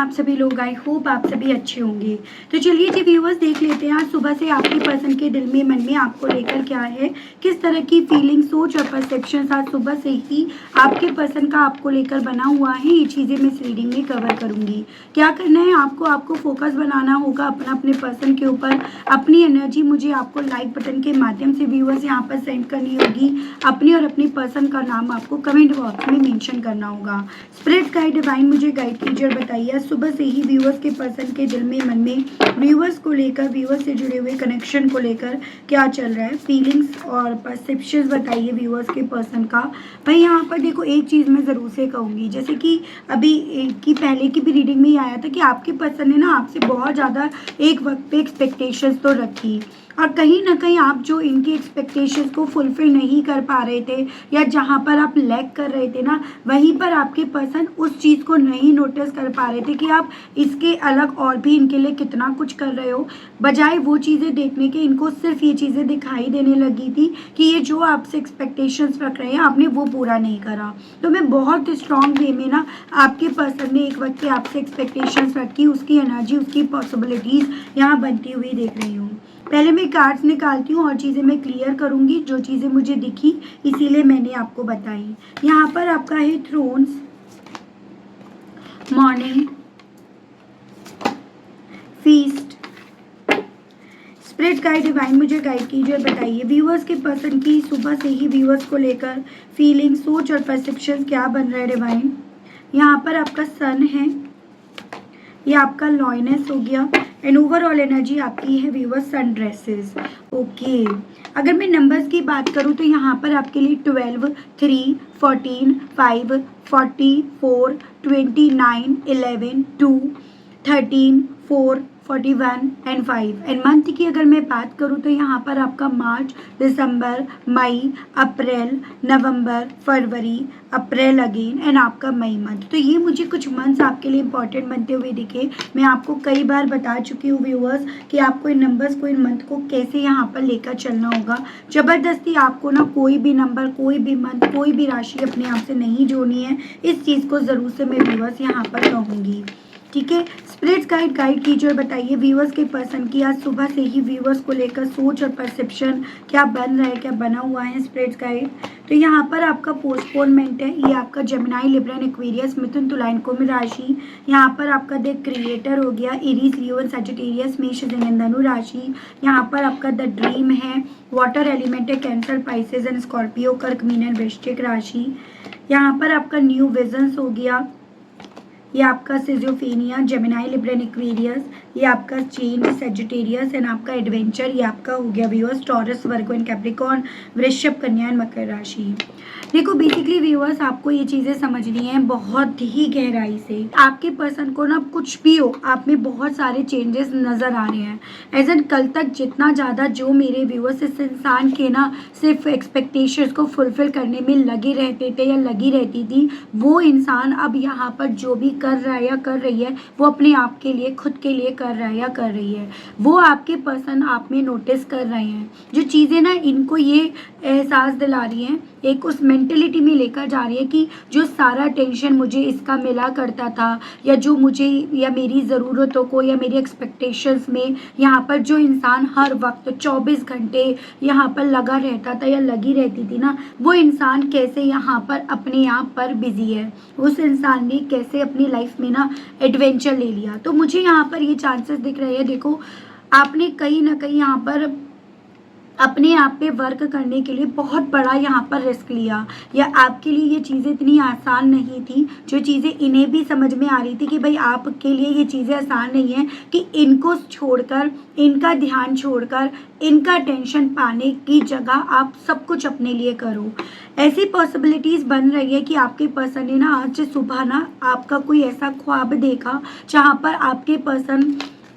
आप सभी लोग? आई होप आप सभी अच्छे होंगे। तो चलिए जी व्यूअर्स, देख लेते हैं आज सुबह से आपके पर्सन के दिल में मन में आपको लेकर क्या है, किस तरह की फीलिंग, सोच और परसेप्शन आज सुबह से ही आपके पर्सन का आपको लेकर बना हुआ है। ये चीज़ें मैं इस रीडिंग में कवर करूंगी। क्या करना है आपको फोकस बनाना होगा अपने पर्सन के ऊपर। अपनी एनर्जी मुझे आपको लाइक बटन के माध्यम से व्यूअर्स यहाँ पर सेंड करनी होगी। अपने और अपने पर्सन का नाम आपको कमेंट बॉक्स में मेंशन करना होगा। स्पिरिट गाइड डिवाइन मुझे गाइड कीजिए और बताइए सुबह से ही व्यूअर्स के पर्सन के दिल में मन में व्यूअर्स को लेकर, व्यूअर्स से जुड़े हुए कनेक्शन को लेकर क्या चल रहा है, फीलिंग्स और परसेप्शंस बताइए व्यूअर्स के पर्सन का। भाई यहाँ पर देखो, एक चीज़ मैं ज़रूर से कहूँगी, जैसे कि अभी की पहले की भी रीडिंग में ही आया था कि आपके पर्सन ने ना आपसे बहुत ज़्यादा एक वक्त पे एक्सपेक्टेशंस तो रखी, और कहीं ना कहीं आप जो इनकी एक्सपेक्टेशंस को फुलफिल नहीं कर पा रहे थे, या जहाँ पर आप लैग कर रहे थे ना, वहीं पर आपके पर्सन उस चीज़ को नहीं नोटिस कर पा रहे थे कि आप इसके अलग और भी इनके लिए कितना कुछ कर रहे हो। बजाय वो चीज़ें देखने के, इनको सिर्फ ये चीज़ें दिखाई देने लगी थी कि ये जो आपसे एक्सपेक्टेशंस रख रहे हैं आपने वो पूरा नहीं करा। तो मैं बहुत स्ट्रॉन्ग वे में ना, आपके पर्सन ने एक वक्त के आपसे एक्सपेक्टेशंस रखी, उसकी एनर्जी, उसकी पॉसिबिलिटीज़ यहाँ बनती हुई देख रही हूँ। पहले मैं कार्ड्स निकालती हूँ और चीज़ें मैं क्लियर करूँगी, जो चीज़ें मुझे दिखी इसीलिए मैंने आपको बताई। यहाँ पर आपका है thrones, morning, feast. Spirit guide divine मुझे गाइड कीजिए और बताइए व्यूअर्स के पर्सन की सुबह से ही व्यूअर्स को लेकर फीलिंग, सोच और परसेप्शन क्या बन रहा है डिवाइन। यहाँ पर आपका सन है, ये आपका लॉयनेस हो गया, एंड ओवरऑल एनर्जी आपकी है व्यूअर्स सन ड्रेसेस। ओके, अगर मैं नंबर्स की बात करूँ तो यहाँ पर आपके लिए 12, 3, 14, 5, 44, 29, 11, 2, 13, 4, 41 एंड 5। एंड मंथ की अगर मैं बात करूँ तो यहाँ पर आपका मार्च, दिसंबर, मई, अप्रैल, नवंबर, फरवरी, अप्रैल अगेन, एंड आपका मई मंथ। तो ये मुझे कुछ मंथ्स आपके लिए इंपॉर्टेंट बनते हुए दिखे। मैं आपको कई बार बता चुकी हूँ व्यूअर्स कि आपको इन नंबर्स को, इन मंथ को कैसे यहाँ पर लेकर चलना होगा। ज़बरदस्ती आपको ना कोई भी नंबर, कोई भी मंथ, कोई भी राशि अपने आप से नहीं जोड़नी है। इस चीज़ को ज़रूर से मैं व्यूअर्स यहाँ पर कहूँगी, ठीक है। स्पिरिट्स गाइड कीजिए और बताइए व्यूअर्स के पर्सन की आज सुबह से ही व्यूअर्स को लेकर सोच और परसेप्शन क्या बन रहा है, क्या बना हुआ है स्पिरिट्स गाइड। तो यहाँ पर आपका पोस्टपोनमेंट है, ये आपका जेमिनी, लिब्रा, एक्वेरियस, मिथुन, तुला, कुंभ राशि। यहाँ पर आपका द क्रिएटर हो गया, एरीज, लियो, सजिटेरियस, मेष, धनु राशि। यहाँ पर आपका द ड्रीम है, वाटर एलिमेंट है, कैंसर, पाइसेस एंड स्कॉर्पियो, कर्क, मीन एंड वृश्चिक राशि। यहाँ पर आपका न्यू विजन्स हो गया, ये आपका सिजोफेनिया, जेमिनी, लिब्रा, एक्वेरियस, ये आपका चेंज, सेजिटेरियस, एंड आपका एडवेंचर, ये आपका हो गया viewers taurus, Virgo and Capricorn, वृषभ, कन्या एंड मकर राशि। देखो बेसिकली व्यूअर्स, आपको ये चीज़ें समझनी है बहुत ही गहराई से। आपके पर्सन को ना कुछ भी हो, आप में बहुत सारे चेंजेस नज़र आ रहे हैं। एज एन कल तक जितना ज़्यादा जो मेरे व्यूअर्स इस इंसान के ना सिर्फ एक्सपेक्टेशंस को फुलफिल करने में लगे रहते थे या लगी रहती थी, वो इंसान अब यहाँ पर जो भी कर रहा है या कर रही है वो अपने आप के लिए, खुद के लिए कर रहा है या कर रही है। वो आपके पर्सन आप में नोटिस कर रहे हैं, जो चीज़ें ना इनको ये एहसास दिला रही हैं, एक उस मेंटेलिटी में लेकर जा रही है कि जो सारा टेंशन मुझे इसका मिला करता था, या जो मुझे या मेरी ज़रूरतों को या मेरी एक्सपेक्टेशंस में यहाँ पर जो इंसान हर वक्त 24 घंटे यहाँ पर लगा रहता था या लगी रहती थी ना, वो इंसान कैसे यहाँ पर अपने आप पर बिजी है। उस इंसान ने कैसे अपनी लाइफ में ना एडवेंचर ले लिया। तो मुझे यहाँ पर ये चांसेस दिख रहे हैं। देखो, आपने कहीं ना कहीं यहाँ पर अपने आप पे वर्क करने के लिए बहुत बड़ा यहाँ पर रिस्क लिया, या आपके लिए ये चीज़ें इतनी आसान नहीं थी, जो चीज़ें इन्हें भी समझ में आ रही थी कि भाई आपके लिए ये चीज़ें आसान नहीं है, कि इनको छोड़कर, इनका ध्यान छोड़कर, इनका टेंशन पाने की जगह आप सब कुछ अपने लिए करो। ऐसी पॉसिबिलिटीज़ बन रही है कि आपके पर्सन ने ना आज सुबह ना आपका कोई ऐसा ख्वाब देखा जहाँ पर आपके पर्सन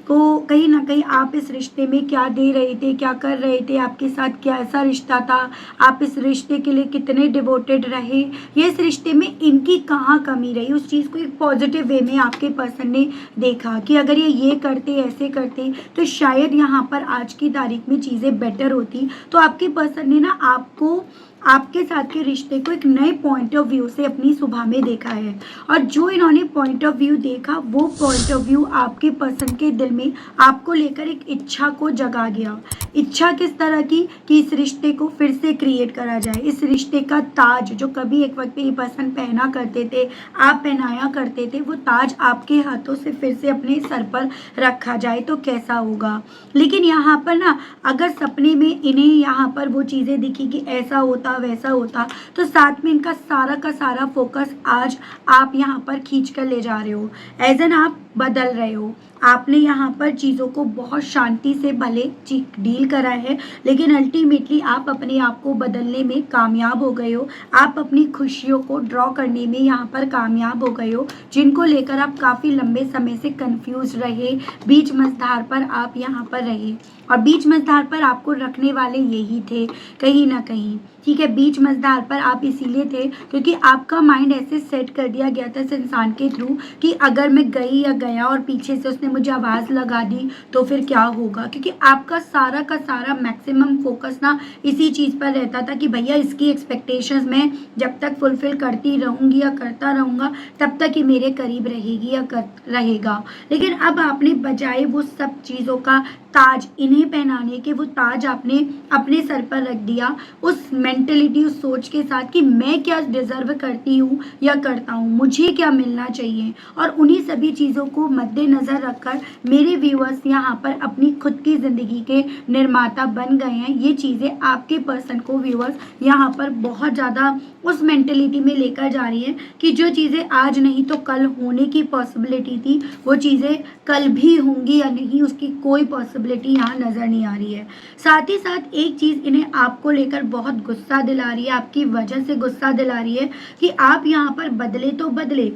को कहीं ना कहीं आप इस रिश्ते में क्या दे रहे थे, क्या कर रहे थे, आपके साथ क्या ऐसा रिश्ता था, आप इस रिश्ते के लिए कितने डिवोटेड रहे, ये इस रिश्ते में इनकी कहाँ कमी रही, उस चीज़ को एक पॉजिटिव वे में आपके पर्सन ने देखा कि अगर ये करते, ऐसे करते तो शायद यहाँ पर आज की तारीख में चीज़ें बेटर होती। तो आपके पर्सन ने ना आपको आपके साथ के रिश्ते को एक नए पॉइंट ऑफ व्यू से अपनी सुबह में देखा है, और जो इन्होंने पॉइंट ऑफ व्यू देखा वो पॉइंट ऑफ व्यू आपके पर्सन के दिल में आपको लेकर एक इच्छा को जगा गया। इच्छा किस तरह की कि इस रिश्ते को फिर से क्रिएट करा जाए, इस रिश्ते का ताज जो कभी एक वक्त पे ये पर्सन पहना करते थे, आप पहनाया करते थे, वो ताज आपके हाथों से फिर से अपने सर पर रखा जाए तो कैसा होगा। लेकिन यहाँ पर ना अगर सपने में इन्हें यहाँ पर वो चीज़ें दिखी कि ऐसा होता वैसा होता, तो साथ में इनका सारा का सारा फोकस आज आप यहाँ पर खींच कर ले जा रहे हो, एज एन आप बदल रहे हो। आपने यहाँ पर चीज़ों को बहुत शांति से भले डील करा है, लेकिन अल्टीमेटली आप अपने आप को बदलने में कामयाब हो गए हो। आप अपनी खुशियों को ड्रॉ करने में यहाँ पर कामयाब हो गए हो, जिनको लेकर आप काफ़ी लंबे समय से कंफ्यूज रहे, बीच मझधार पर आप यहाँ पर रहे, और बीच मझधार पर आपको रखने वाले यही थे कहीं ना कहीं। ठीक है, बीच मझधार पर आप इसीलिए थे क्योंकि आपका माइंड ऐसे सेट कर दिया गया था इस इंसान के थ्रू कि अगर मैं गई या गया और पीछे से उसने मुझे आवाज़ लगा दी तो फिर क्या होगा, क्योंकि आपका सारा का सारा मैक्सिमम फोकस ना इसी चीज़ पर रहता था कि भैया इसकी एक्सपेक्टेशंस मैं जब तक फुलफिल करती रहूँगी या करता रहूँगा तब तक ही मेरे करीब रहेगी या रहेगा। लेकिन अब आपने बजाय वो सब चीज़ों का ताज इन्हें पहनाने के, वो ताज आपने अपने सर पर रख दिया उस मेंटलिटी, उस सोच के साथ कि मैं क्या डिजर्व करती हूँ या करता हूँ, मुझे क्या मिलना चाहिए। और उन्हीं सभी चीज़ों को मद्देनज़र रखकर मेरे व्यूअर्स यहाँ पर अपनी खुद की ज़िंदगी के निर्माता बन गए हैं। ये चीज़ें आपके पर्सन को व्यूअर्स यहाँ पर बहुत ज़्यादा उस मेंटलिटी में लेकर जा रही है कि जो चीज़ें आज नहीं तो कल होने की पॉसिबिलिटी थी, वो चीज़ें कल भी होंगी या नहीं उसकी कोई पॉसिबिलिटी यहाँ नज़र नहीं आ रही है। साथ ही साथ एक चीज़ इन्हें आपको लेकर बहुत गुस्सा दिला रही है, आपकी वजह से गुस्सा दिला रही है कि आप यहाँ पर बदले तो बदले,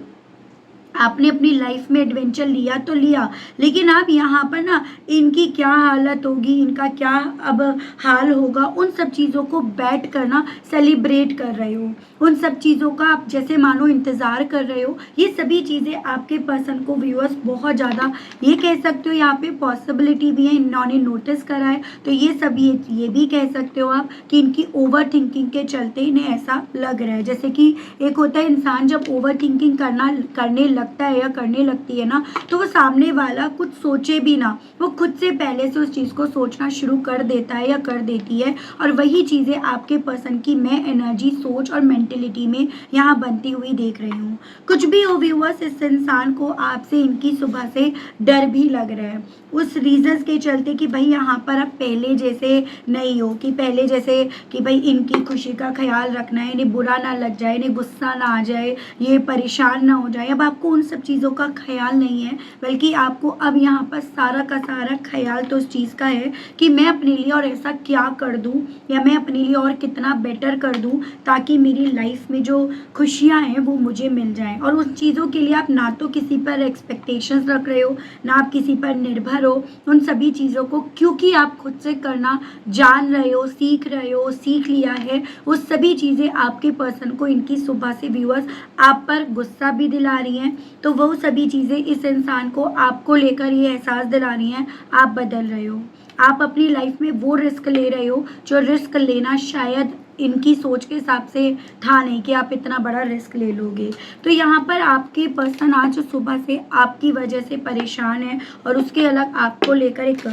आपने अपनी लाइफ में एडवेंचर लिया तो लिया, लेकिन आप यहाँ पर ना इनकी क्या हालत होगी, इनका क्या अब हाल होगा, उन सब चीज़ों को बैठ कर ना सेलिब्रेट कर रहे हो, उन सब चीज़ों का आप जैसे मानो इंतज़ार कर रहे हो। ये सभी चीज़ें आपके पर्सन को व्यूअर्स बहुत ज़्यादा, ये कह सकते हो यहाँ पे पॉसिबिलिटी भी है, इन्होंने नोटिस करा है, तो ये सब ये भी कह सकते हो आप कि इनकी ओवर थिंकिंग के चलते इन्हें ऐसा लग रहा है। जैसे कि एक होता है इंसान जब ओवर थिंकिंग करने लगता है या करने लगती है ना, तो वो सामने वाला कुछ सोचे भी ना, वो खुद से पहले से उस चीज़ को सोचना शुरू कर देता है या कर देती है, और वही चीज़ें आपके पर्सन की मैं एनर्जी, सोच और मेंटेलिटी में यहाँ बनती हुई देख रही हूँ। कुछ भी हो व्यूअर्स, इस इंसान को आपसे इनकी सुबह से डर भी लग रहा है उस रीजंस के चलते कि भाई यहाँ पर अब पहले जैसे नहीं हो, कि पहले जैसे कि भाई इनकी खुशी का ख्याल रखना है, इन्हें बुरा ना लग जाए, इन्हें गुस्सा ना आ जाए, ये परेशान ना हो जाए। अब आपको उन सब चीज़ों का ख्याल नहीं है, बल्कि आपको अब यहाँ पर सारा का सारा ख्याल तो उस चीज़ का है कि मैं अपने लिए और ऐसा क्या कर दूँ, या मैं अपने लिए और कितना बेटर कर दूँ ताकि मेरी लाइफ में जो खुशियाँ हैं वो मुझे मिल जाएँ। और उन चीज़ों के लिए आप ना तो किसी पर एक्सपेक्टेशंस रख रहे हो, ना आप किसी पर निर्भर हो, उन सभी चीज़ों को क्योंकि आप खुद से करना जान रहे हो, सीख रहे हो, सीख लिया है, वो सभी चीज़ें आपके पर्सन को इनकी सुबह से व्यूअर्स आप पर गुस्सा भी दिला रही हैं। तो वो सभी चीज़ें इस इंसान को आपको लेकर ये एहसास दिला रही हैं आप बदल रहे हो, आप अपनी लाइफ में वो रिस्क ले रहे हो जो रिस्क लेना शायद इनकी सोच के हिसाब से था नहीं कि आप इतना बड़ा रिस्क ले लोगे। तो यहाँ पर आपके पर्सन आज सुबह से आपकी वजह से परेशान है, और उसके अलग आपको लेकर एक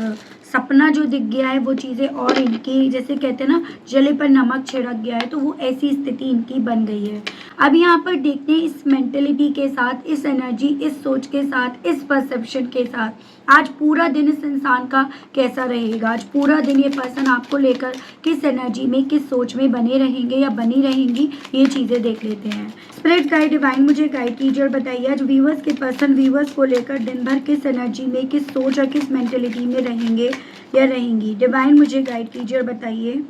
सपना जो दिख गया है वो चीज़ें और इनकी जैसे कहते हैं ना जले पर नमक छिड़क गया है, तो वो ऐसी स्थिति इनकी बन गई है। अब यहाँ पर देखते हैं इस मेंटेलिटी के साथ, इस एनर्जी, इस सोच के साथ, इस परसेप्शन के साथ आज पूरा दिन इस इंसान का कैसा रहेगा। आज पूरा दिन ये पर्सन आपको लेकर किस एनर्जी में, किस सोच में बने रहेंगे या बनी रहेंगी, ये चीज़ें देख लेते हैं। स्पिरिट गाइड डिवाइन मुझे गाइड कीजिए और बताइए आज व्यूवर्स के पर्सन व्यूवर्स को लेकर दिन भर किस एनर्जी में, किस सोच और किस मेंटेलिटी में रहेंगे या रहेंगी। डिवाइन मुझे गाइड कीजिए और बताइए।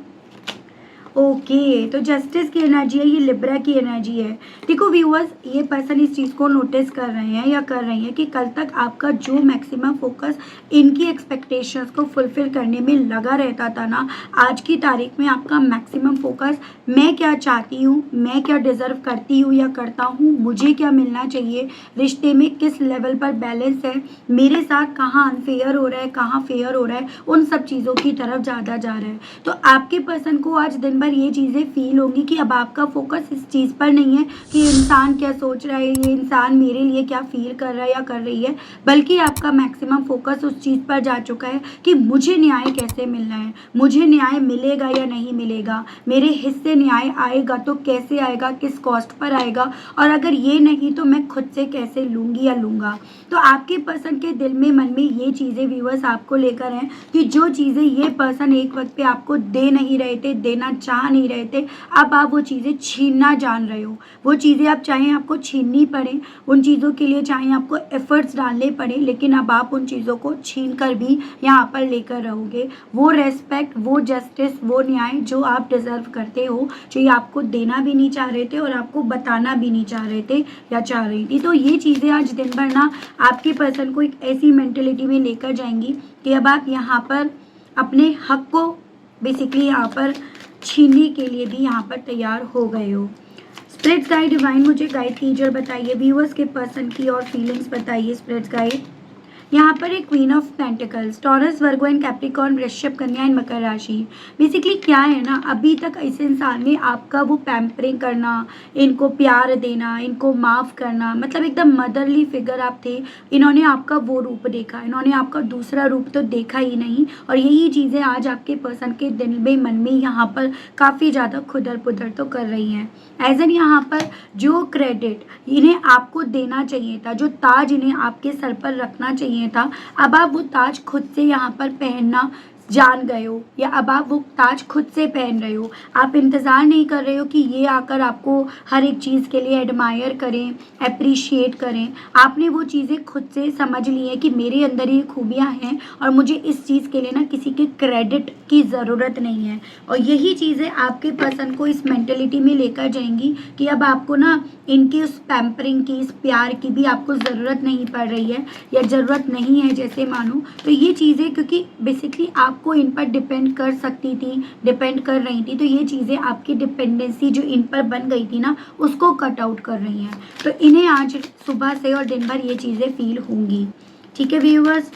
ओके, तो जस्टिस की एनर्जी है, ये लिब्रा की एनर्जी है। देखो व्यूअर्स, ये पर्सन इस चीज़ को नोटिस कर रहे हैं या कर रही हैं कि कल तक आपका जो मैक्सिमम फोकस इनकी एक्सपेक्टेशंस को फुलफिल करने में लगा रहता था ना, आज की तारीख में आपका मैक्सिमम फोकस मैं क्या चाहती हूँ, मैं क्या डिज़र्व करती हूँ या करता हूँ, मुझे क्या मिलना चाहिए, रिश्ते में किस लेवल पर बैलेंस है, मेरे साथ कहाँ अनफेयर हो रहा है, कहाँ फेयर हो रहा है, उन सब चीज़ों की तरफ ज़्यादा जा रहा है। तो आपके पर्सन को आज दिन दिन भर ये चीज़ें फील होंगी कि अब आपका फोकस इस चीज़ पर नहीं है कि इंसान क्या सोच रहा है, ये इंसान मेरे लिए क्या फील कर रहा है या कर रही है, बल्कि आपका मैक्सिमम फोकस उस चीज़ पर जा चुका है कि मुझे न्याय कैसे मिलना है, मुझे न्याय मिलेगा या नहीं मिलेगा, मेरे हिस्से न्याय आएगा तो कैसे आएगा, किस कॉस्ट पर आएगा, और अगर ये नहीं तो मैं खुद से कैसे लूँगी या लूँगा। तो आपके पर्सन के दिल में मन में ये चीज़ें व्यूअर्स आपको लेकर हैं कि जो चीज़ें ये पर्सन एक वक्त पे आपको दे नहीं रहे थे, देना चाह नहीं रहे थे, अब आप वो चीज़ें छीनना जान रहे हो। वो चीज़ें आप चाहें आपको छीननी पड़े, उन चीज़ों के लिए चाहें आपको एफर्ट्स डालने पड़े, लेकिन अब आप उन चीज़ों को छीन कर भी यहाँ पर लेकर रहोगे। वो रेस्पेक्ट, वो जस्टिस, वो न्याय जो आप डिज़र्व करते हो, जो ये आपको देना भी नहीं चाह रहे थे और आपको बताना भी नहीं चाह रहे थे या चाह रही थी। तो ये चीज़ें आज दिन भर ना आपके पर्सन को एक ऐसी मेंटेलिटी में लेकर जाएंगी कि अब आप यहाँ पर अपने हक को बेसिकली यहाँ पर छीनने के लिए भी यहाँ पर तैयार हो गए हो। स्पिरिट्स गाइड डिवाइन मुझे गाइड कीजिए और बताइए व्यूअर्स के पर्सन की और फीलिंग्स बताइए स्पिरिट्स गाइड। यहाँ पर एक queen of pentacles, taurus, Virgo and Capricorn, वृश्चिक, कन्या एंड मकर राशि। बेसिकली क्या है ना, अभी तक इस इंसान ने आपका वो पैम्परिंग करना, इनको प्यार देना, इनको माफ़ करना, मतलब एकदम मदरली फिगर आप थे। इन्होंने आपका वो रूप देखा, इन्होंने आपका दूसरा रूप तो देखा ही नहीं। और यही चीज़ें आज आपके पर्सन के दिल में मन में यहाँ पर काफ़ी ज़्यादा खुदर पुदर तो कर रही हैं। एज एन यहाँ पर जो क्रेडिट इन्हें आपको देना चाहिए था, जो ताज इन्हें आपके सर पर रखना चाहिए था, अब आप वो ताज खुद से यहाँ पर पहनना जान गए हो, या अब आप वो ताज खुद से पहन रहे हो। आप इंतज़ार नहीं कर रहे हो कि ये आकर आपको हर एक चीज़ के लिए एडमायर करें, अप्रिशिएट करें। आपने वो चीज़ें खुद से समझ ली हैं कि मेरे अंदर ये खूबियाँ हैं और मुझे इस चीज़ के लिए ना किसी के क्रेडिट की ज़रूरत नहीं है। और यही चीज़ें आपके पर्सन को इस मेंटेलिटी में लेकर जाएंगी कि अब आपको ना इनकी उस पैम्परिंग की, इस प्यार की भी आपको ज़रूरत नहीं पड़ रही है या ज़रूरत नहीं है जैसे मानो। तो ये चीज़ें क्योंकि बेसिकली आपको इन पर डिपेंड कर सकती थी, डिपेंड कर रही थी, तो ये चीज़ें आपकी डिपेंडेंसी जो इन पर बन गई थी ना उसको कट आउट कर रही हैं। तो इन्हें आज सुबह से और दिन भर ये चीज़ें फील होंगी। ठीक है व्यूअर्स,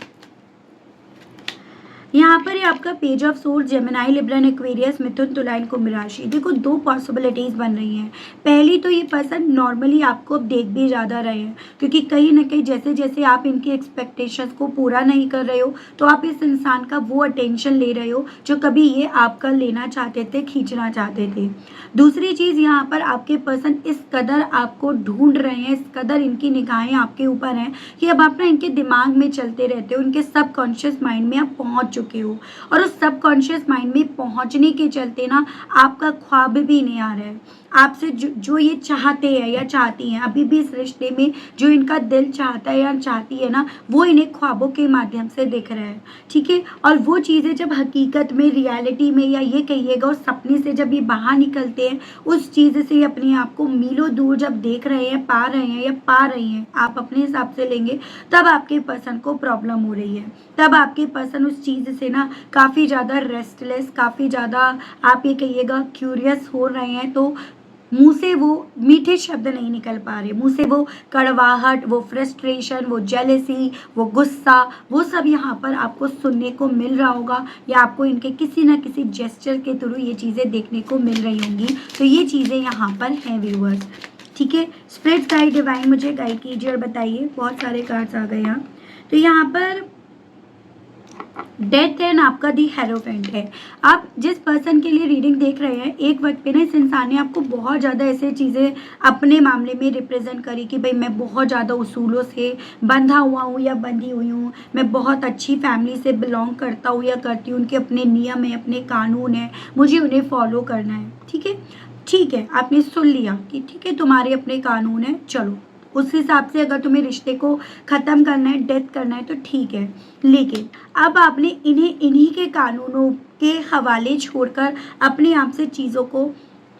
यहाँ पर ये आपका page of source, Gemini, Libra, Aquarius, मिथुन, तुला, कुंभ राशि। देखो दो पॉसिबिलिटीज़ बन रही हैं। पहली तो ये पर्सन नॉर्मली आपको अब देख भी ज़्यादा रहे हैं, क्योंकि कहीं ना कहीं जैसे जैसे आप इनकी एक्सपेक्टेशंस को पूरा नहीं कर रहे हो तो आप इस इंसान का वो अटेंशन ले रहे हो जो कभी ये आपका लेना चाहते थे, खींचना चाहते थे। दूसरी चीज़ यहाँ पर आपके पर्सन इस कदर आपको ढूंढ रहे हैं, इस कदर इनकी निगाहें आपके ऊपर हैं कि अब आप ना इनके दिमाग में चलते रहते हो, इनके सबकॉन्शियस माइंड में आप पहुँच चुके हो। और उस सबकॉन्शियस माइंड में पहुंचने के चलते ना आपका ख्वाब भी नहीं आ रहा है। आपसे जो ये चाहते हैं या चाहती हैं, अभी भी इस रिश्ते में जो इनका दिल चाहता है या चाहती है ना, वो इन्हें ख्वाबों के माध्यम से दिख रहा है। ठीक है, और वो चीज़ें जब हकीकत में, रियलिटी में, या ये कहिएगा उस सपने से जब ये बाहर निकलते हैं, उस चीज़ से अपने आप को मीलों दूर जब देख रहे हैं, पा रहे हैं या पा रही हैं, आप अपने हिसाब से लेंगे, तब आपके पर्सन को प्रॉब्लम हो रही है। तब आपके पर्सन उस चीज़ से ना काफ़ी ज़्यादा रेस्टलेस, काफ़ी ज़्यादा आप ये कहिएगा क्यूरियस हो रहे हैं। तो मुंह से वो मीठे शब्द नहीं निकल पा रहे, मुंह से वो कड़वाहट, वो फ्रस्ट्रेशन, वो जेलेसी, वो गुस्सा, वो सब यहाँ पर आपको सुनने को मिल रहा होगा, या आपको इनके किसी ना किसी जेस्चर के थ्रू ये चीज़ें देखने को मिल रही होंगी। तो ये चीज़ें यहाँ पर हैं व्यूअर्स। ठीक है, स्पिरिट गाइड डिवाइन मुझे गाइड कीजिए और बताइए। बहुत सारे कार्ड्स आ गए यहाँ। तो यहाँ पर डेथ एंड आपका दी हेरोफेंट है। आप जिस पर्सन के लिए रीडिंग देख रहे हैं, एक वक्त पे ना इस इंसान ने आपको बहुत ज़्यादा ऐसे चीज़ें अपने मामले में रिप्रेजेंट करी कि भाई मैं बहुत ज़्यादा उसूलों से बंधा हुआ हूँ या बंधी हुई हूँ, मैं बहुत अच्छी फैमिली से बिलोंग करता हूँ या करती हूँ, उनके अपने नियम है, अपने कानून है, मुझे उन्हें फॉलो करना है। ठीक है, ठीक है, आपने सुन लिया कि ठीक है तुम्हारे अपने कानून है, चलो उस हिसाब से अगर तुम्हें रिश्ते को ख़त्म करना है, डेथ करना है तो ठीक है। लेकिन अब आपने इन्हें इन्हीं के कानूनों के हवाले छोड़कर अपने आप से चीज़ों को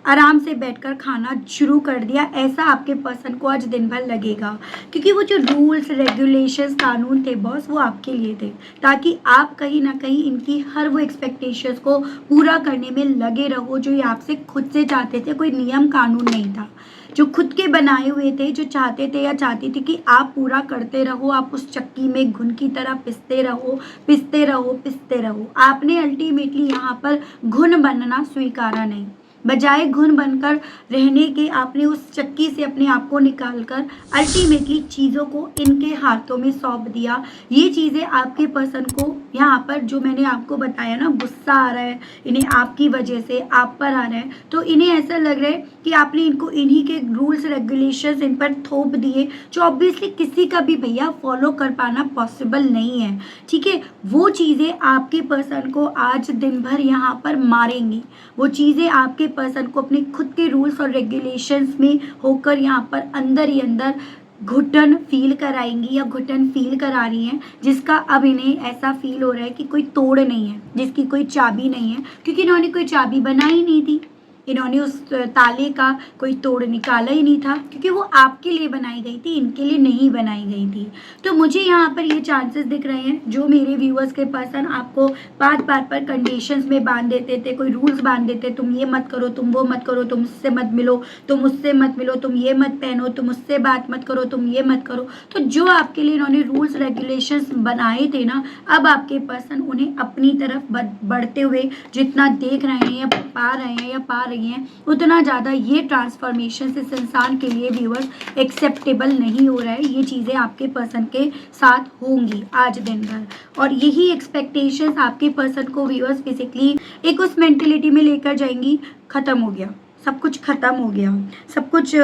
आराम से बैठकर खाना शुरू कर दिया, ऐसा आपके पर्सन को आज दिन भर लगेगा। क्योंकि वो जो रूल्स रेगुलेशंस कानून थे बॉस, वो आपके लिए थे, ताकि आप कहीं ना कहीं इनकी हर वो एक्सपेक्टेशंस को पूरा करने में लगे रहो जो ये आपसे खुद से चाहते थे। कोई नियम कानून नहीं था, जो खुद के बनाए हुए थे, जो चाहते थे या चाहती थी कि आप पूरा करते रहो, आप उस चक्की में घुन की तरह पिसते रहो, पिसते रहो, पिसते रहो। आपने अल्टीमेटली यहाँ पर घुन बनना स्वीकारा नहीं, बजाय घुन बनकर रहने के आपने उस चक्की से अपने आप को निकालकर अल्टीमेटली चीज़ों को इनके हाथों में सौंप दिया। ये चीज़ें आपके पर्सन को यहाँ पर जो मैंने आपको बताया ना, गुस्सा आ रहा है इन्हें आपकी वजह से, आप पर आ रहा है, तो इन्हें ऐसा लग रहा है कि आपने इनको इन्हीं के रूल्स रेगुलेशंस इन पर थोप दिए, जो ऑब्वियसली किसी का भी भैया फॉलो कर पाना पॉसिबल नहीं है। ठीक है, वो चीज़ें आपके पर्सन को आज दिन भर यहाँ पर मारेंगी, वो चीज़ें आपके पर्सन को अपने खुद के रूल्स और रेगुलेशंस में होकर यहाँ पर अंदर ही अंदर घुटन फील कराएंगी या घुटन फील करा रही हैं, जिसका अब इन्हें ऐसा फील हो रहा है कि कोई तोड़ नहीं है, जिसकी कोई चाबी नहीं है, क्योंकि इन्होंने कोई चाबी बनाई नहीं थी, इन्होंने उस ताले का कोई तोड़ निकाला ही नहीं था, क्योंकि वो आपके लिए बनाई गई थी, इनके लिए नहीं बनाई गई थी। तो मुझे यहाँ पर ये चांसेस दिख रहे हैं, जो मेरे व्यूअर्स के पर्सन आपको बात बात पर कंडीशंस में बांध देते थे, कोई रूल्स बांध देते, तुम ये मत करो, तुम वो मत करो, तुम उससे मत मिलो, तुम उससे मत मिलो, तुम ये मत पहनो, तुम उससे बात मत करो, तुम ये मत करो। तो जो आपके लिए इन्होंने रूल्स रेगुलेशंस बनाए थे ना, अब आपके पर्सन उन्हें अपनी तरफ बढ़ते हुए जितना देख रहे हैं या पा रहे हैं या पा रही हैं, उतना ज़्यादा ये ट्रांसफॉर्मेशन इस इंसान के लिए व्यूअर्स एक्सेप्टेबल नहीं हो रहा है। ये चीज़ें आपके पर्सन के साथ होंगी आज दिन भर, और यही एक्सपेक्टेशंस आपके पर्सन को व्यूअर्स बेसिकली एक उस मेंटेलिटी में लेकर जाएंगी, ख़त्म हो गया सब कुछ, ख़त्म हो गया सब कुछ,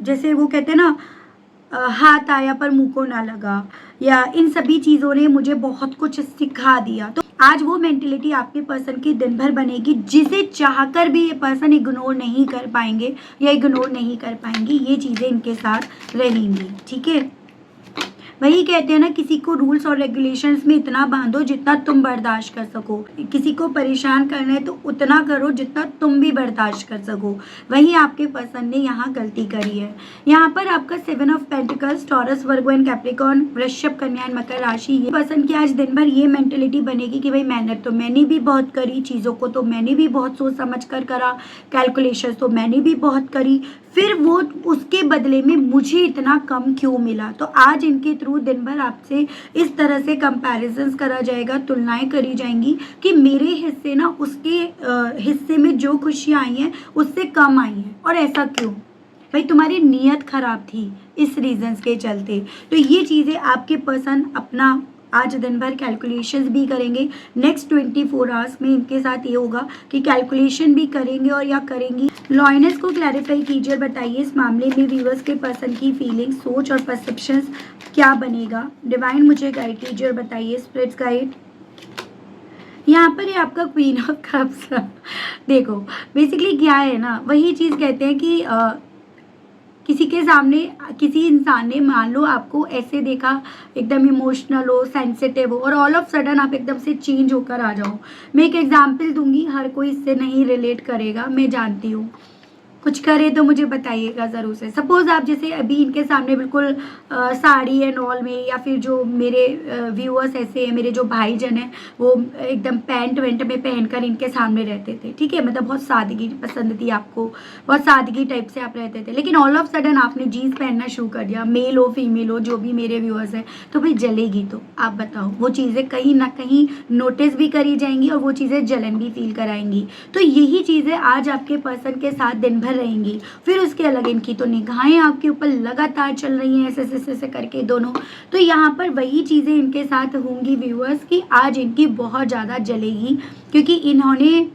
जैसे वो कहते हैं ना, हाथ आया पर मुंह को ना लगा, या इन सभी चीज़ों ने मुझे बहुत कुछ सिखा दिया। तो आज वो मेंटेलिटी आपके पर्सन की दिन भर बनेगी, जिसे चाहकर भी ये पर्सन इग्नोर नहीं कर पाएंगे या इग्नोर नहीं कर पाएंगी, ये चीज़ें इनके साथ रहेंगी। ठीक है, वही कहते हैं ना, किसी को रूल्स और रेगुलेशंस में इतना बांधो जितना तुम बर्दाश्त कर सको, किसी को परेशान करना है तो उतना करो जितना तुम भी बर्दाश्त कर सको। वही आपके पर्सन ने यहाँ गलती करी है। यहाँ पर आपका 7 of pentacles, taurus, Virgo and Capricorn, वृषभ, कन्या एंड मकर राशि, ये पर्सन की आज दिन भर ये मेंटेलिटी बनेगी कि भाई मेहनत तो मैंने भी बहुत करी, चीज़ों को तो मैंने भी बहुत सोच समझ कर करा, कैलकुलेशन तो मैंने भी बहुत करी, फिर वो उसके बदले में मुझे इतना कम क्यों मिला। तो आज इनके थ्रू दिन भर आपसे इस तरह से कंपैरिजंस करा जाएगा, तुलनाएं करी जाएंगी कि मेरे हिस्से ना उसके हिस्से में जो खुशियाँ आई हैं उससे कम आई हैं, और ऐसा क्यों भाई, तुम्हारी नीयत खराब थी इस रीजंस के चलते। तो ये चीज़ें आपके पर्सन अपना आज दिन भर कैलकुलेशंस भी करेंगे। नेक्स्ट 24 आवर्स में इनके साथ ये होगा कि कैलकुलेशन भी करेंगे और या करेंगी। लॉयनेस को क्लैरिफाई कीजिए और बताइए इस मामले में व्यूअर्स के पर्सन की फीलिंग, सोच और परसेप्शंस क्या बनेगा। डिवाइन मुझे गाइड कीजिए और बताइए स्पिरिट्स गाइड। यहाँ पर ये आपका क्वीन ऑफ कप्स, देखो बेसिकली क्या है ना, वही चीज़ कहते हैं कि किसी के सामने किसी इंसान ने मान लो आपको ऐसे देखा, एकदम इमोशनल हो, सेंसिटिव हो, और ऑल ऑफ सडन आप एकदम से चेंज होकर आ जाओ। मैं एक एग्जांपल दूंगी, हर कोई इससे नहीं रिलेट करेगा, मैं जानती हूँ, कुछ करे तो मुझे बताइएगा ज़रूर से। सपोज़ आप जैसे अभी इनके सामने बिल्कुल साड़ी एंड ऑल में, या फिर जो मेरे व्यूअर्स ऐसे हैं, मेरे जो भाईजन हैं, वो एकदम पैंट वेंट में पहनकर इनके सामने रहते थे। ठीक है, मतलब बहुत सादगी पसंद थी आपको, बहुत सादगी टाइप से आप रहते थे, लेकिन ऑल ऑफ सडन आपने जीन्स पहनना शुरू कर दिया, मेल हो फीमेल हो, जो भी मेरे व्यूअर्स हैं, तो भाई जलेगी। तो आप बताओ, वो चीज़ें कहीं ना कहीं नोटिस भी करी जाएंगी और वो चीज़ें जलन भी फील कराएंगी। तो यही चीज़ें आज आपके पर्सन के साथ दिन भर रहेंगी। फिर उसके अलग इनकी तो निगाहें आपके ऊपर लगातार चल रही हैं, ऐसे करके दोनों। तो यहाँ पर वही चीज़ें इनके साथ होंगी व्यूअर्स की आज इनकी बहुत ज़्यादा जलेगी, क्योंकि इन्होंने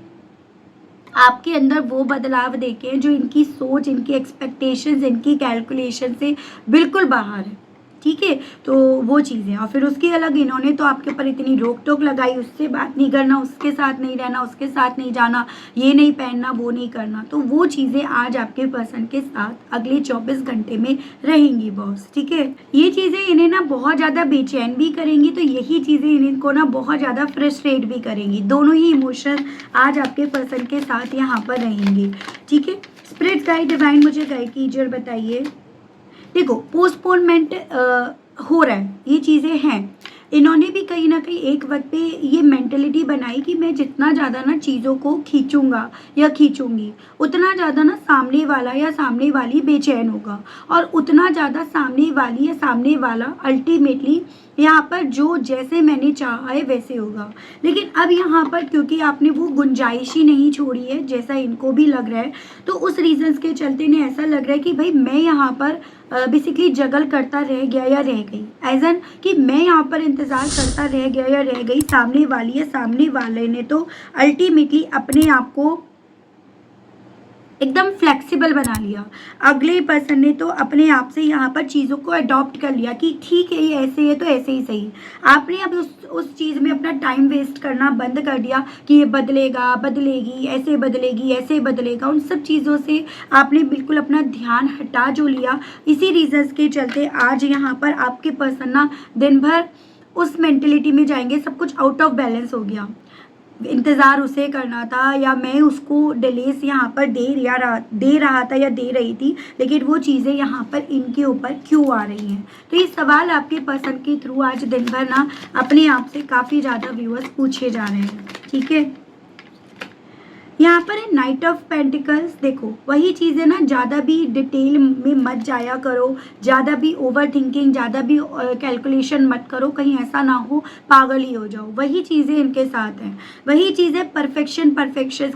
आपके अंदर वो बदलाव देखे हैं जो इनकी सोच, इनकी एक्सपेक्टेशंस, इनकी कैलकुलेशन से बिल्कुल बाहर है। ठीक है। तो वो चीज़ें, और फिर उसकी अलग इन्होंने तो आपके ऊपर इतनी रोक टोक लगाई, उससे बात नहीं करना, उसके साथ नहीं रहना, उसके साथ नहीं जाना, ये नहीं पहनना, वो नहीं करना। तो वो चीज़ें आज आपके पर्सन के साथ अगले 24 घंटे में रहेंगी बॉस, ठीक है। ये चीज़ें इन्हें ना बहुत ज़्यादा बेचैन भी करेंगी, तो यही चीज़ें इनको ना बहुत ज़्यादा फ्रस्ट्रेट भी करेंगी। दोनों ही इमोशन आज आपके पर्सन के साथ यहाँ पर रहेंगे, ठीक है। स्पिरिट गाइड डिवाइन मुझे गाइड कीजिए और बताइए। देखो, पोस्टपोनमेंट हो रहा है, ये चीज़ें हैं। इन्होंने भी कहीं ना कहीं एक वक्त पे ये मेंटेलिटी बनाई कि मैं जितना ज़्यादा ना चीज़ों को खींचूंगा या खींचूंगी, उतना ज़्यादा ना सामने वाला या सामने वाली बेचैन होगा, और उतना ज़्यादा सामने वाली या सामने वाला अल्टीमेटली यहाँ पर जो जैसे मैंने चाहा है वैसे होगा। लेकिन अब यहाँ पर क्योंकि आपने वो गुंजाइश ही नहीं छोड़ी है, जैसा इनको भी लग रहा है, तो उस रीजंस के चलते इन्हें ऐसा लग रहा है कि भाई मैं यहाँ पर बेसिकली जगल करता रह गया या रह गई, एजन कि मैं यहाँ पर इंतज़ार करता रह गया या रह गई। सामने वाली या सामने वाले ने तो अल्टीमेटली अपने आप को एकदम फ्लेक्सिबल बना लिया, अगले पर्सन ने तो अपने आप से यहाँ पर चीज़ों को अडॉप्ट कर लिया कि ठीक है ये ऐसे है तो ऐसे ही सही। आपने अब उस चीज़ में अपना टाइम वेस्ट करना बंद कर दिया कि ये बदलेगा, बदलेगी, ऐसे बदलेगी, ऐसे बदलेगा। उन सब चीज़ों से आपने बिल्कुल अपना ध्यान हटा जो लिया। इसी रीजंस के चलते आज यहाँ पर आपके पर्सन ना दिन भर उस मेंटेलिटी में जाएंगे, सब कुछ आउट ऑफ बैलेंस हो गया। इंतज़ार उसे करना था या मैं उसको डिलेस यहाँ पर दे रहा था या दे रही थी, लेकिन वो चीज़ें यहाँ पर इनके ऊपर क्यों आ रही हैं। तो ये सवाल आपके पर्सन के थ्रू आज दिन भर ना अपने आप से काफ़ी ज़्यादा व्यूअर्स पूछे जा रहे हैं, ठीक है। यहाँ पर है नाइट ऑफ पेंटिकल्स। देखो, वही चीज़ें ना ज़्यादा भी डिटेल में मत जाया करो, ज़्यादा भी ओवर थिंकिंग, ज़्यादा भी कैलकुलेशन मत करो, कहीं ऐसा ना हो पागल ही हो जाओ। वही चीज़ें इनके साथ हैं, वही चीज़ें परफेक्शन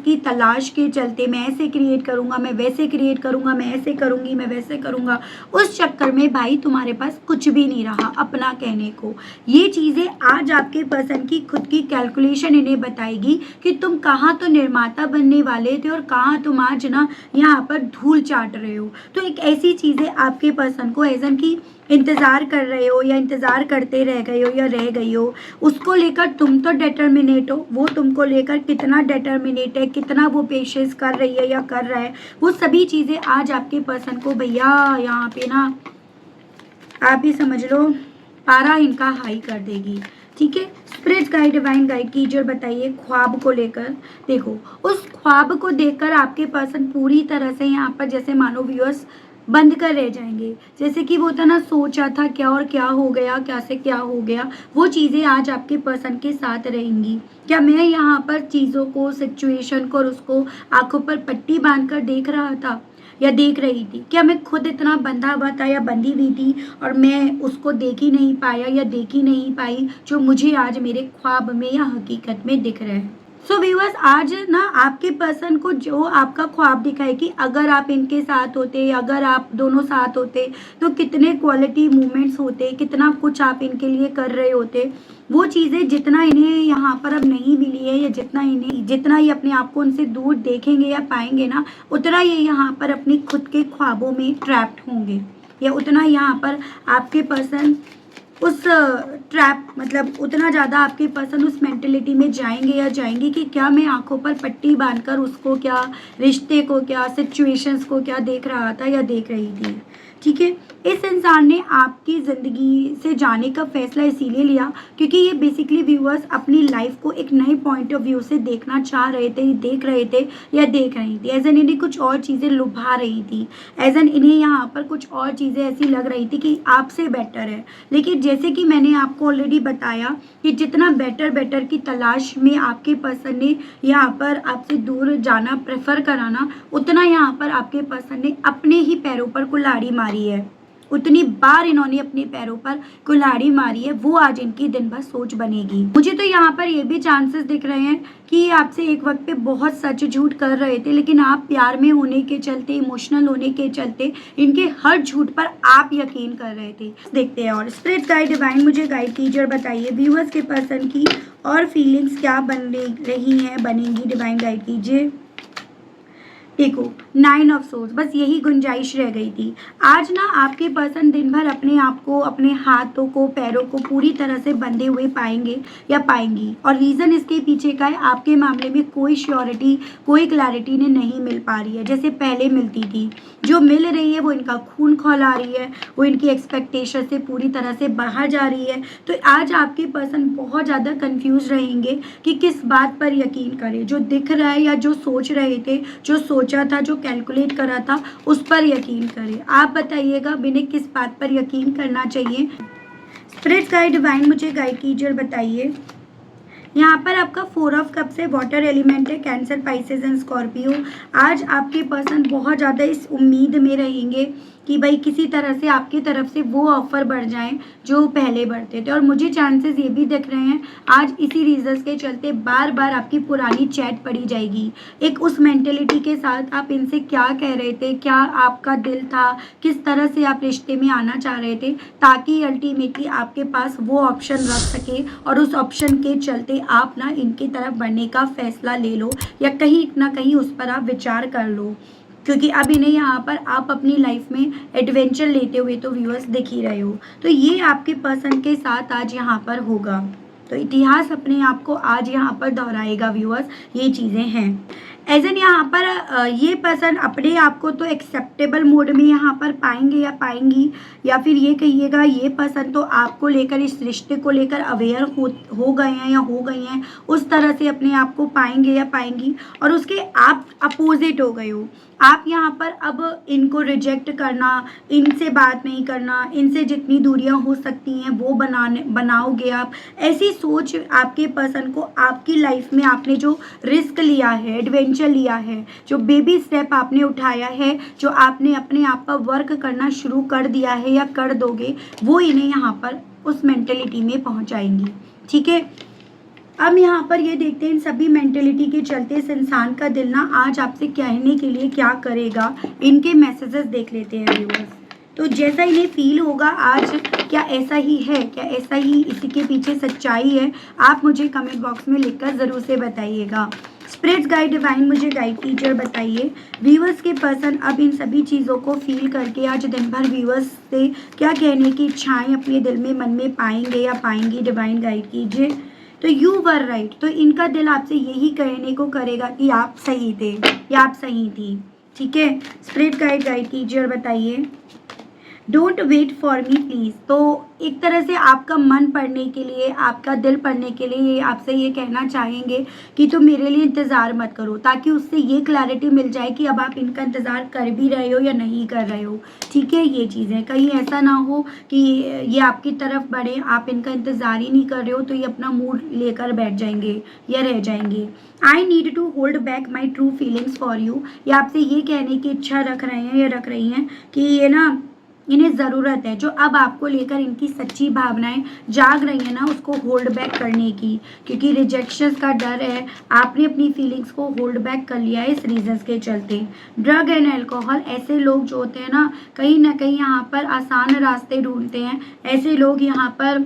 की तलाश के चलते मैं ऐसे क्रिएट करूँगा, मैं वैसे क्रिएट करूँगा, मैं ऐसे करूँगी, मैं वैसे करूँगा। उस चक्कर में भाई तुम्हारे पास कुछ भी नहीं रहा अपना कहने को। ये चीज़ें आज आपके पर्सन की खुद की कैलकुलेशन इन्हें बताएगी कि तुम कहाँ तो निर्माता बनने वाले थे और कहाँ तुम आज ना यहाँ पर धूल चाट रहे हो। तो एक ऐसी चीज़ें आपके पर्सन को एजन की इंतज़ार कर रहे हो या इंतज़ार करते रह गए हो या रह गई हो, उसको लेकर तुम तो डिटर्मिनेट हो, वो तुमको लेकर कितना डिटर्मिनेट है, कितना वो पेशेंस कर रही है या कर रहा है, वो सभी चीज़ें आज आपके पर्सन को भैया यहाँ पे ना आप ही समझ लो पारा इनका हाई कर देगी, ठीक है। स्पिरिट गाइड डिवाइन गाइड कीजिए और बताइए ख्वाब को लेकर। देखो, उस ख्वाब को देखकर आपके पर्सन पूरी तरह से यहाँ पर जैसे मानो व्यूअर्स बंद कर रह जाएंगे, जैसे कि वो था ना सोचा था क्या और क्या हो गया, क्या से क्या हो गया। वो चीज़ें आज आपके पर्सन के साथ रहेंगी। क्या मैं यहाँ पर चीज़ों को, सिचुएशन को और उसको आंखों पर पट्टी बांधकर देख रहा था या देख रही थी? क्या मैं खुद इतना बंधा हुआ था या बंधी हुई थी और मैं उसको देख ही नहीं पाया या देख ही नहीं पाई जो मुझे आज मेरे ख्वाब में या हकीकत में दिख रहा है। सो व्यूअर्स, आज ना आपके पर्सन को जो आपका ख्वाब दिखा है कि अगर आप इनके साथ होते, अगर आप दोनों साथ होते तो कितने क्वालिटी मूवमेंट्स होते, कितना कुछ आप इनके लिए कर रहे होते। वो चीज़ें जितना इन्हें यहाँ पर अब नहीं मिली है या जितना ही अपने आप को उनसे दूर देखेंगे या पाएंगे ना, उतना ये यहाँ पर अपने खुद के ख्वाबों में ट्रैप्ड होंगे, या उतना यहाँ पर आपके पर्सन उस ट्रैप मतलब उतना ज़्यादा आपके पर्सन उस मेंटेलिटी में जाएंगे या जाएंगी कि क्या मैं आंखों पर पट्टी बांधकर उसको, क्या रिश्ते को, क्या सिचुएशंस को क्या देख रहा था या देख रही थी, ठीक है। इस इंसान ने आपकी ज़िंदगी से जाने का फैसला इसीलिए लिया क्योंकि ये बेसिकली व्यूअर्स अपनी लाइफ को एक नए पॉइंट ऑफ व्यू से देखना चाह रहे थे, देख रहे थे या देख रही थी। एजन इन्हें कुछ और चीज़ें लुभा रही थी, एजन इन्हें यहाँ पर कुछ और चीज़ें ऐसी लग रही थी कि आपसे बेटर है। लेकिन जैसे कि मैंने आपको ऑलरेडी बताया कि जितना बेटर की तलाश में आपके पर्सन ने यहाँ पर आपसे दूर जाना प्रेफर कराना, उतना यहाँ पर आपके पर्सन ने अपने ही पैरों पर कुल्हाड़ी मारी है। उतनी बार इन्होंने अपने पैरों पर कुल्हाड़ी मारी है, वो आज इनकी दिन भर सोच बनेगी। मुझे तो यहाँ पर ये भी चांसेस दिख रहे हैं कि ये आपसे एक वक्त पे बहुत सच झूठ कर रहे थे, लेकिन आप प्यार में होने के चलते, इमोशनल होने के चलते इनके हर झूठ पर आप यकीन कर रहे थे। देखते हैं और स्पिरिट गाइड डिवाइन मुझे गाइड कीजिए और बताइए व्यूअर्स के पर्सन की और फीलिंग्स क्या बन रही हैं, बनेंगी। डिवाइन गाइड कीजिए। देखो 9 ऑफ सोर्स, बस यही गुंजाइश रह गई थी। आज ना आपके पर्सन दिन भर अपने आप को, अपने हाथों को, पैरों को पूरी तरह से बंधे हुए पाएंगे या पाएंगी, और रीज़न इसके पीछे का है आपके मामले में कोई श्योरिटी, कोई क्लैरिटी ने नहीं मिल पा रही है जैसे पहले मिलती थी। जो मिल रही है वो इनका खून खौला रही है, वो इनकी एक्सपेक्टेशन से पूरी तरह से बाहर जा रही है। तो आज आपके पर्सन बहुत ज़्यादा कंफ्यूज रहेंगे कि किस बात पर यकीन करें, जो दिख रहा है या जो सोच रहे थे, जो सोचा था, जो कैलकुलेट करा था, उस पर यकीन करें। आप बताइएगा बिना किस बात पर यकीन करना चाहिए। स्पिरिट गाइड डिवाइन मुझे गाइड कीजिए और बताइए। यहाँ पर आपका 4 ऑफ कप से वाटर एलिमेंट है, कैंसर, पाइसेस एंड स्कॉर्पियो। आज आपके पर्सन बहुत ज़्यादा इस उम्मीद में रहेंगे कि भाई किसी तरह से आपकी तरफ से वो ऑफर बढ़ जाएं जो पहले बढ़ते थे, और मुझे चांसेस ये भी दिख रहे हैं आज इसी रीजंस के चलते बार बार आपकी पुरानी चैट पड़ी जाएगी। एक उस मेंटेलिटी के साथ आप इनसे क्या कह रहे थे, क्या आपका दिल था, किस तरह से आप रिश्ते में आना चाह रहे थे, ताकि अल्टीमेटली आपके पास वो ऑप्शन रख सके और उस ऑप्शन के चलते आप ना इनकी तरफ बढ़ने का फैसला ले लो या कहीं ना कहीं उस पर आप विचार कर लो, क्योंकि अब इन्हें यहाँ पर आप अपनी लाइफ में एडवेंचर लेते हुए तो व्यूअर्स दिख ही रहे हो। तो ये आपके पर्सन के साथ आज यहाँ पर होगा, तो इतिहास अपने आप को आज यहाँ पर दोहराएगा व्यूअर्स, ये चीज़ें हैं। एज एन यहाँ पर ये पर्सन अपने आप को तो एक्सेप्टेबल मोड में यहाँ पर पाएंगे या पाएंगी, या फिर ये कहिएगा ये पर्सन तो आपको लेकर, इस रिश्ते को लेकर अवेयर हो गए हैं या हो गई हैं, उस तरह से अपने आप को पाएंगे या पाएंगी, और उसके आप अपोजिट हो गए हो। आप यहाँ पर अब इनको रिजेक्ट करना, इनसे बात नहीं करना, इनसे जितनी दूरियां हो सकती हैं वो बनाओगे आप। ऐसी सोच आपके पर्सन को, आपकी लाइफ में आपने जो रिस्क लिया है, एडवेंचर लिया है, जो बेबी स्टेप आपने उठाया है, जो आपने अपने आप पर वर्क करना शुरू कर दिया है या कर दोगे, वो इन्हें यहाँ पर उस मेंटेलिटी में पहुँचाएंगी। ठीक है, अब यहाँ पर ये देखते हैं इन सभी मेंटेलिटी के चलते इस इंसान का दिल ना आज आपसे कहने के लिए क्या करेगा, इनके मैसेजेस देख लेते हैं व्यूअर्स। तो जैसा इन्हें फील होगा आज, क्या ऐसा ही है, क्या ऐसा ही इसी के पीछे सच्चाई है, आप मुझे कमेंट बॉक्स में लिखकर ज़रूर से बताइएगा। स्पिरिट गाइड डिवाइन मुझे गाइड कीजिए और बताइए व्यूअर्स के पर्सन अब इन सभी चीज़ों को फील करके आज दिन भर व्यूअर्स से क्या कहने की इच्छाएँ अपने दिल में, मन में पाएंगे या पाएंगी। डिवाइन गाइड कीजिए। तो यू वर राइट, तो इनका दिल आपसे यही कहने को करेगा कि आप सही थे या आप सही थी। ठीक है, स्पिरिट गाइड कीजिए और बताइए। Don't wait for me please, तो एक तरह से आपका मन पढ़ने के लिए, आपका दिल पढ़ने के लिए आपसे ये कहना चाहेंगे कि तुम मेरे लिए इंतज़ार मत करो, ताकि उससे ये क्लैरिटी मिल जाए कि अब आप इनका इंतज़ार कर भी रहे हो या नहीं कर रहे हो। ठीक है, ये चीज़ें कहीं ऐसा ना हो कि ये आपकी तरफ बढ़े, आप इनका इंतज़ार ही नहीं कर रहे हो, तो ये अपना मूड लेकर बैठ जाएंगे या रह जाएंगे। I need to hold back my true feelings for you, ये आपसे ये कहने की इच्छा रख रहे हैं या रख रही हैं कि ये ना इन्हें ज़रूरत है, जो अब आपको लेकर इनकी सच्ची भावनाएं जाग रही हैं ना, उसको होल्ड बैक करने की, क्योंकि रिजेक्शन का डर है। आपने अपनी फीलिंग्स को होल्ड बैक कर लिया है इस रीजंस के चलते। ड्रग एंड अल्कोहल, ऐसे लोग जो होते हैं ना कहीं यहाँ पर आसान रास्ते ढूंढते हैं। ऐसे लोग यहाँ पर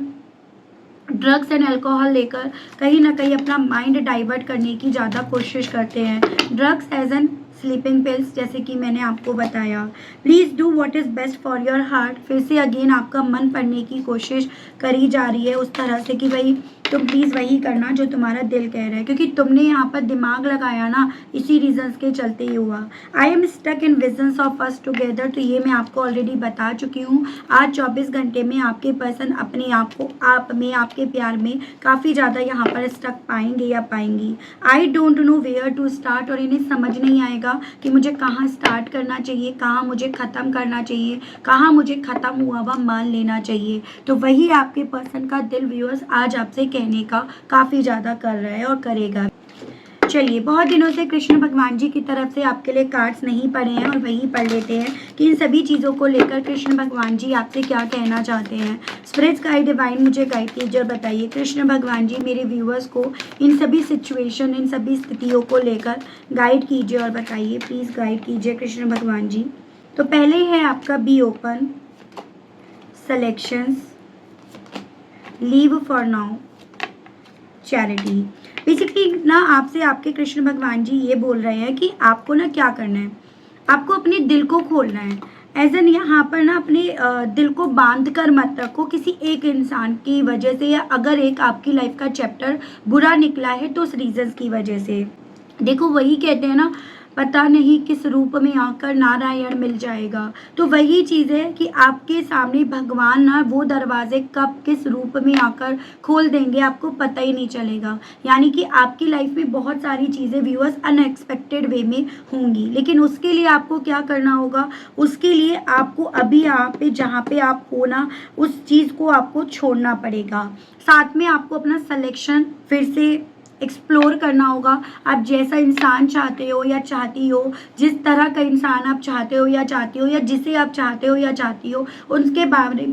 ड्रग्स एंड अल्कोहल लेकर कहीं ना कहीं अपना माइंड डाइवर्ट करने की ज़्यादा कोशिश करते हैं। Drugs as an sleeping pills, जैसे कि मैंने आपको बताया। Please do what is best for your heart, फिर से अगेन आपका मन पढ़ने की कोशिश करी जा रही है उस तरह से कि भाई तुम प्लीज़ वही करना जो तुम्हारा दिल कह रहा है, क्योंकि तुमने यहाँ पर दिमाग लगाया ना, इसी रीजंस के चलते ही हुआ। I am stuck in visions of us together, तो ये मैं आपको ऑलरेडी बता चुकी हूँ। आज 24 घंटे में आपके पर्सन अपने आप को, आप में, आपके प्यार में काफ़ी ज़्यादा यहाँ पर स्टक पाएंगे या पाएंगी। I don't know where to start, और इन्हें समझ नहीं आएगा कि मुझे कहाँ स्टार्ट करना चाहिए, कहाँ मुझे ख़त्म करना चाहिए, कहाँ मुझे ख़त्म हुआ हुआ मान लेना चाहिए। तो वही आपके पर्सन का दिल व्यूअर्स आज आपसे कहने का काफ़ी ज़्यादा कर रहा है और करेगा। चलिए, बहुत दिनों से कृष्ण भगवान जी की तरफ से आपके लिए कार्ड्स नहीं पढ़े हैं, और वही पढ़ लेते हैं कि इन सभी चीज़ों को लेकर कृष्ण भगवान जी आपसे क्या कहना चाहते हैं। स्पिरिट्स गाइड डिवाइन मुझे गाइड कीजिए और बताइए कृष्ण भगवान जी मेरे व्यूअर्स को इन सभी सिचुएशन, इन सभी स्थितियों को लेकर गाइड कीजिए और बताइए। प्लीज़ गाइड कीजिए कृष्ण भगवान जी। तो पहले है आपका be open, selections, leave for now, charity. Basically ना आपसे आपके कृष्ण भगवान जी ये बोल रहे हैं कि आपको ना क्या करना है, आपको अपने दिल को खोलना है। एज एन यहाँ पर ना अपने दिल को बांध कर मत रखो किसी एक इंसान की वजह से, या अगर एक आपकी लाइफ का चैप्टर बुरा निकला है तो उस रीजंस की वजह से। देखो वही कहते हैं ना, पता नहीं किस रूप में आकर नारायण मिल जाएगा। तो वही चीज़ है कि आपके सामने भगवान ना वो दरवाजे कब किस रूप में आकर खोल देंगे आपको पता ही नहीं चलेगा। यानी कि आपकी लाइफ में बहुत सारी चीज़ें व्यूअर्स अनएक्सपेक्टेड वे में होंगी, लेकिन उसके लिए आपको क्या करना होगा, उसके लिए आपको अभी यहाँ पे जहाँ पे आप हो ना उस चीज़ को आपको छोड़ना पड़ेगा। साथ में आपको अपना सिलेक्शन फिर से एक्सप्लोर करना होगा। आप जैसा इंसान चाहते हो या चाहती हो, जिस तरह का इंसान आप चाहते हो या चाहती हो, या जिसे आप चाहते हो या चाहती हो, उनके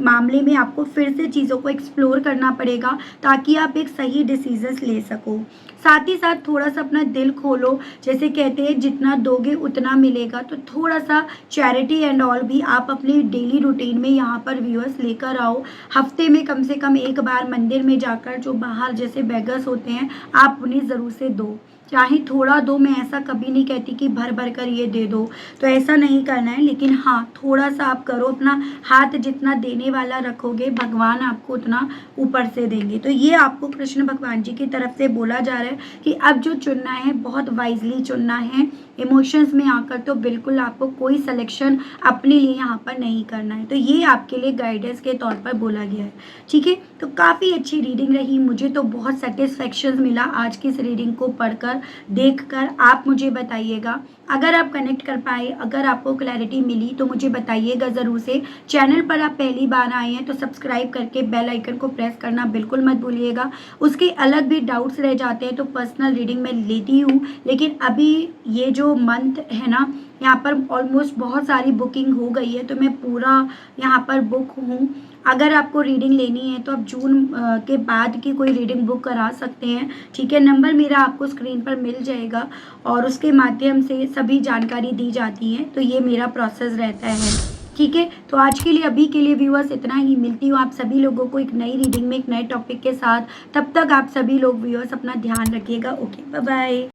मामले में आपको फिर से चीज़ों को एक्सप्लोर करना पड़ेगा ताकि आप एक सही डिसीजंस ले सको। साथ ही साथ थोड़ा सा अपना दिल खोलो, जैसे कहते हैं जितना दोगे उतना मिलेगा। तो थोड़ा सा चैरिटी एंड ऑल भी आप अपने डेली रूटीन में यहाँ पर व्यूअर्स लेकर आओ। हफ्ते में कम से कम एक बार मंदिर में जाकर जो बाहर जैसे बेगर्स होते हैं आप उन्हें ज़रूर से दो, चाहे थोड़ा दो। मैं ऐसा कभी नहीं कहती कि भर भर कर ये दे दो, तो ऐसा नहीं करना है, लेकिन हाँ थोड़ा सा आप करो। अपना हाथ जितना देने वाला रखोगे भगवान आपको उतना ऊपर से देंगे। तो ये आपको कृष्ण भगवान जी की तरफ से बोला जा रहा है कि अब जो चुनना है बहुत वाइजली चुनना है। इमोशंस में आकर तो बिल्कुल आपको कोई सिलेक्शन अपने लिए यहाँ पर नहीं करना है। तो ये आपके लिए गाइडेंस के तौर पर बोला गया है। ठीक है, तो काफ़ी अच्छी रीडिंग रही, मुझे तो बहुत सेटिस्फेक्शन मिला आज की इस रीडिंग को पढ़कर देखकर। आप मुझे बताइएगा अगर आप कनेक्ट कर पाए, अगर आपको क्लैरिटी मिली तो मुझे बताइएगा ज़रूर से। चैनल पर आप पहली बार आए हैं तो सब्सक्राइब करके बेल आइकन को प्रेस करना बिल्कुल मत भूलिएगा। उसके अलग भी डाउट्स रह जाते हैं तो पर्सनल रीडिंग मैं लेती हूँ, लेकिन अभी ये जो मंथ है ना यहाँ पर ऑलमोस्ट बहुत सारी बुकिंग हो गई है, तो मैं पूरा यहाँ पर बुक हूँ। अगर आपको रीडिंग लेनी है तो आप जून के बाद की कोई रीडिंग बुक करा सकते हैं। ठीक है, नंबर मेरा आपको स्क्रीन पर मिल जाएगा और उसके माध्यम से सभी जानकारी दी जाती है। तो ये मेरा प्रोसेस रहता है। ठीक है, तो आज के लिए अभी के लिए व्यूअर्स इतना ही। मिलती हूँ आप सभी लोगों को एक नई रीडिंग में एक नए टॉपिक के साथ। तब तक आप सभी लोग व्यूअर्स अपना ध्यान रखिएगा। Okay, bye bye.